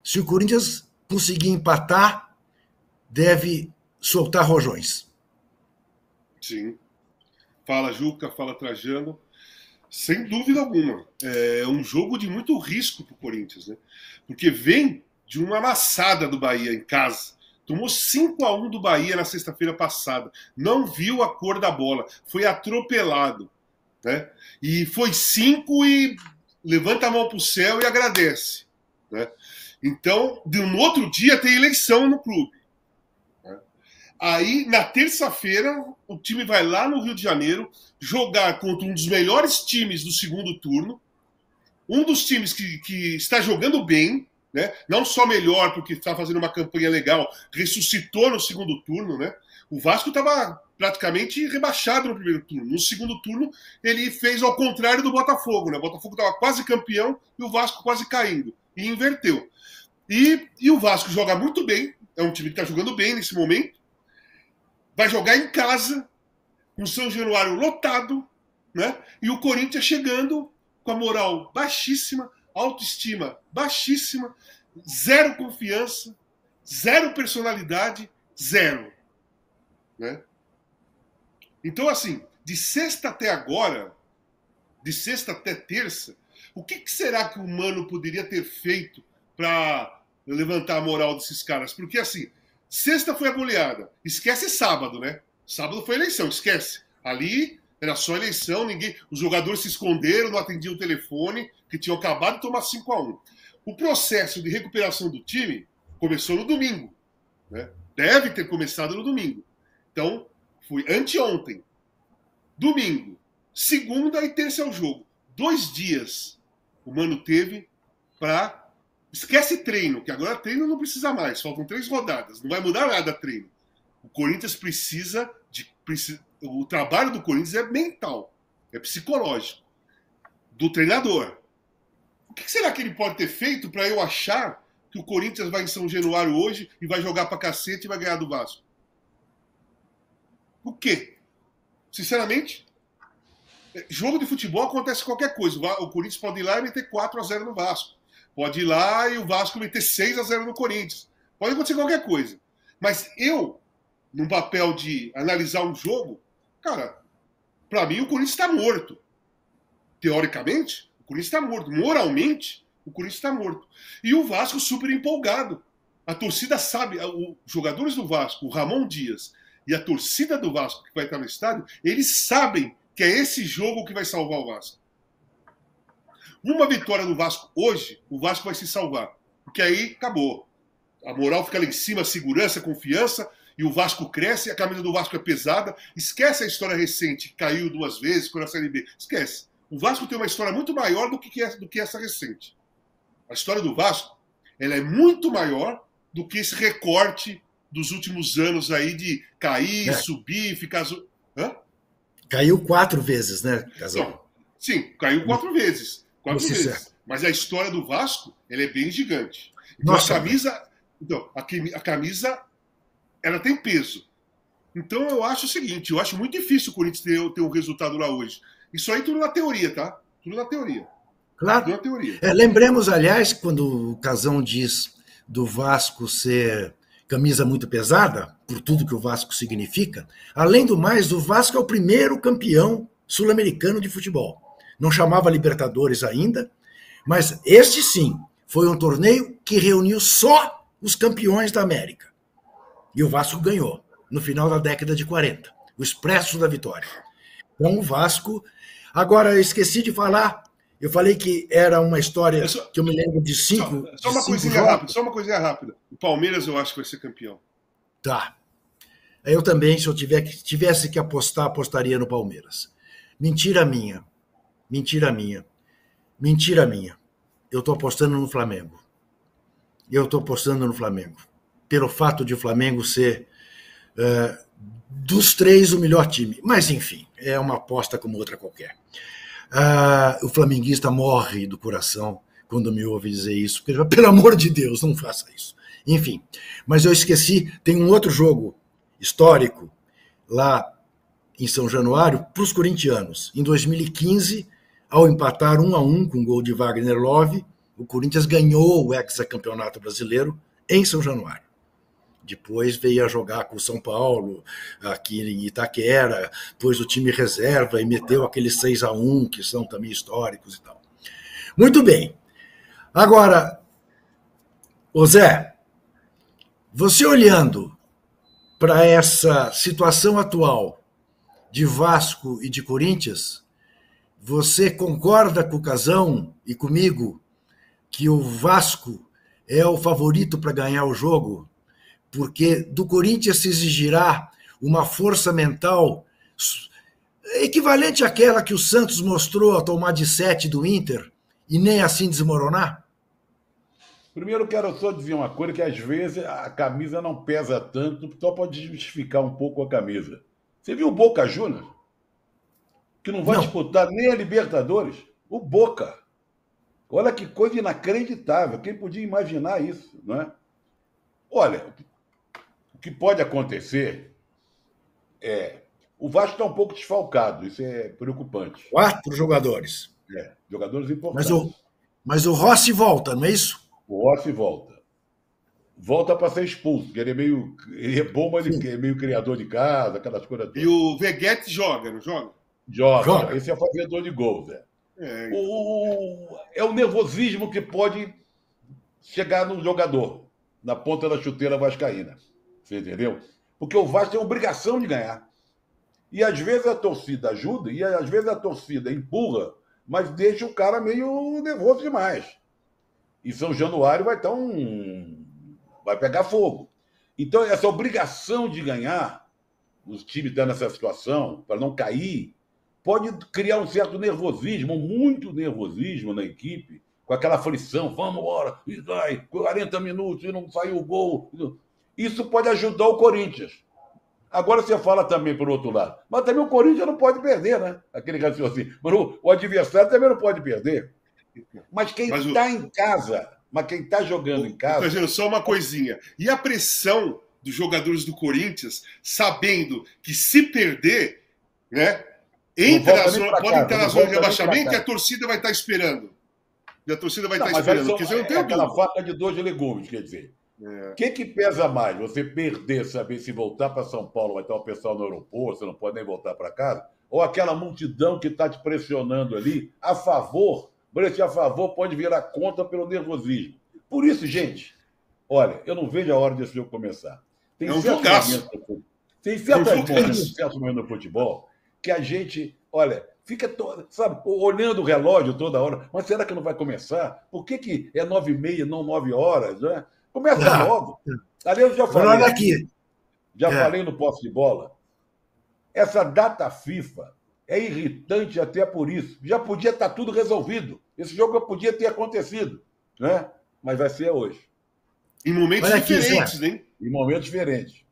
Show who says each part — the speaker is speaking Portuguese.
Speaker 1: se o Corinthians conseguir empatar, deve soltar rojões.
Speaker 2: Sim. Fala, Juca, fala, Trajano. Sem dúvida alguma. É um jogo de muito risco para o Corinthians, né? Porque vem de uma amassada do Bahia em casa. Tomou 5-1 do Bahia na sexta-feira passada. Não viu a cor da bola. Foi atropelado, né? E foi 5 e levanta a mão para o céu e agradece, né? Então, no outro dia tem eleição no clube. Aí, na terça-feira, o time vai lá no Rio de Janeiro jogar contra um dos melhores times do segundo turno, um dos times que está jogando bem, né? Não só melhor porque está fazendo uma campanha legal, ressuscitou no segundo turno, né? O Vasco estava praticamente rebaixado no primeiro turno. No segundo turno, ele fez ao contrário do Botafogo, né? O Botafogo estava quase campeão e o Vasco quase caindo. E inverteu. E o Vasco joga muito bem, é um time que está jogando bem nesse momento. Vai jogar em casa, com o São Januário lotado, né? E o Corinthians chegando com a moral baixíssima, autoestima baixíssima, zero confiança, zero personalidade, zero, né? Então, assim, de sexta até agora, de sexta até terça, o que será que o Mano poderia ter feito para levantar a moral desses caras? Porque, assim, sexta foi a goleada. Esquece sábado, né? Sábado foi eleição, esquece. Ali era só eleição, ninguém. Os jogadores se esconderam, não atendiam o telefone, que tinham acabado de tomar 5-1. O processo de recuperação do time começou no domingo, né? Deve ter começado no domingo. Então, foi anteontem. Domingo. Segunda e terça é o jogo. 2 dias o Mano teve para. Esquece treino, que agora treino não precisa mais. Faltam 3 rodadas. Não vai mudar nada treino. O Corinthians precisa de. O trabalho do Corinthians é mental. É psicológico. Do treinador. O que será que ele pode ter feito para eu achar que o Corinthians vai em São Januário hoje e vai jogar pra cacete e vai ganhar do Vasco? O quê? Sinceramente, jogo de futebol acontece qualquer coisa. O Corinthians pode ir lá e meter 4-0 no Vasco. Pode ir lá e o Vasco meter 6-0 no Corinthians. Pode acontecer qualquer coisa. Mas eu, num papel de analisar um jogo, cara, pra mim o Corinthians está morto. Teoricamente, o Corinthians está morto. Moralmente, o Corinthians está morto. E o Vasco super empolgado. A torcida sabe, os jogadores do Vasco, o Ramon Dias e a torcida do Vasco que vai estar no estádio, eles sabem que é esse jogo que vai salvar o Vasco. Uma vitória do Vasco hoje, o Vasco vai se salvar. Porque aí acabou. A moral fica lá em cima, segurança, confiança, e o Vasco cresce, a camisa do Vasco é pesada. Esquece a história recente, que caiu 2 vezes com a Série B. Esquece. O Vasco tem uma história muito maior do que essa recente. A história do Vasco, ela é muito maior do que esse recorte dos últimos anos aí de cair, subir, ficar... Hã?
Speaker 1: Caiu 4 vezes, né, Casal?
Speaker 2: Então, sim, caiu 4 vezes. 4 vezes. Mas a história do Vasco, ela é bem gigante. Então, nossa, a camisa, ela tem peso. Então eu acho o seguinte, eu acho muito difícil o Corinthians ter um resultado lá hoje. Isso aí tudo na teoria, tá? Tudo na teoria.
Speaker 1: Claro.
Speaker 2: Tudo na teoria.
Speaker 1: Lembremos, aliás, quando o Casão diz do Vasco ser camisa muito pesada, por tudo que o Vasco significa, além do mais, o Vasco é o primeiro campeão sul-americano de futebol. Não chamava Libertadores ainda, mas este sim, foi um torneio que reuniu só os campeões da América. E o Vasco ganhou, no final da década de 40, o Expresso da Vitória. Então o Vasco... Agora, eu esqueci de falar, eu falei que era uma história que eu me lembro de 5...
Speaker 2: Só uma coisinha rápida. O Palmeiras eu acho que vai ser campeão.
Speaker 1: Tá. Eu também, se eu tivesse que apostar, apostaria no Palmeiras. Mentira minha. Eu estou apostando no Flamengo. Pelo fato de o Flamengo ser, dos 3, o melhor time. Mas, enfim, é uma aposta como outra qualquer. O flamenguista morre do coração quando me ouve dizer isso. Pelo amor de Deus, não faça isso. Enfim, mas eu esqueci, tem um outro jogo histórico lá em São Januário para os corintianos. Em 2015, ao empatar 1-1 com o gol de Wagner Love, o Corinthians ganhou o hexacampeonato brasileiro em São Januário. Depois veio a jogar com o São Paulo, aqui em Itaquera, pôs o time reserva e meteu aqueles 6-1, que são também históricos e tal. Muito bem. Agora, ô Zé, você olhando para essa situação atual de Vasco e de Corinthians, você concorda com o Casão e comigo que o Vasco é o favorito para ganhar o jogo? Porque do Corinthians se exigirá uma força mental equivalente àquela que o Santos mostrou ao tomar de 7 do Inter e nem assim desmoronar?
Speaker 3: Primeiro, quero só dizer uma coisa, que às vezes a camisa não pesa tanto, só pode justificar um pouco a camisa. Você viu o Boca Juniors? Que não vai disputar nem a Libertadores? O Boca. Olha que coisa inacreditável. Quem podia imaginar isso, não é? Olha, o que pode acontecer é... O Vasco está um pouco desfalcado, isso é preocupante.
Speaker 1: 4 jogadores.
Speaker 3: Jogadores importantes.
Speaker 1: Mas o Rossi volta, não é isso?
Speaker 3: O Rossi volta. Volta para ser expulso, porque ele é bom, mas ele é meio criador de casa, aquelas coisas todas.
Speaker 2: E o Veguete joga, não joga?
Speaker 3: Joga. Esse é fazedor de gols, Zé. É o nervosismo que pode chegar no jogador, na ponta da chuteira vascaína. Você entendeu? Porque o Vasco tem a obrigação de ganhar. E às vezes a torcida ajuda, e às vezes a torcida empurra, mas deixa o cara meio nervoso demais. E São Januário vai pegar fogo. Então, essa obrigação de ganhar, os times estão nessa situação, para não cair, pode criar um certo nervosismo, muito nervosismo na equipe, com aquela aflição, vamos embora, e vai, 40 minutos e não saiu o gol. Isso pode ajudar o Corinthians. Agora você fala também por outro lado. Mas também o Corinthians não pode perder, né? Aquele raciocínio. Mas o adversário também não pode perder. Mas quem está em casa, mas quem está jogando em casa...
Speaker 2: Fazendo só uma coisinha. E a pressão dos jogadores do Corinthians, sabendo que se perder, né, pode entrar na zona de rebaixamento e a torcida vai estar esperando. E a torcida vai estar esperando. Porque você não tem
Speaker 3: aquela faca de 2 legumes, quer dizer. O que pesa mais? Você perder, saber se voltar para São Paulo vai estar o pessoal no aeroporto, você não pode nem voltar para casa? Ou aquela multidão que está te pressionando ali a favor, pode virar contra pelo nervosismo. Por isso, gente, olha, eu não vejo a hora desse jogo começar. Tem certos momentos no futebol que a gente, olha, fica, sabe, olhando o relógio toda hora. Mas será que não vai começar? Por que é 9h30, não 9 horas, né? Começa logo. Aliás, eu já falei.
Speaker 1: Aqui.
Speaker 3: Falei no posse de bola. Essa data FIFA é irritante até por isso. Já podia estar tudo resolvido. Esse jogo já podia ter acontecido, né? Mas vai ser hoje.
Speaker 2: Em momentos diferentes, né?
Speaker 3: Em momentos diferentes.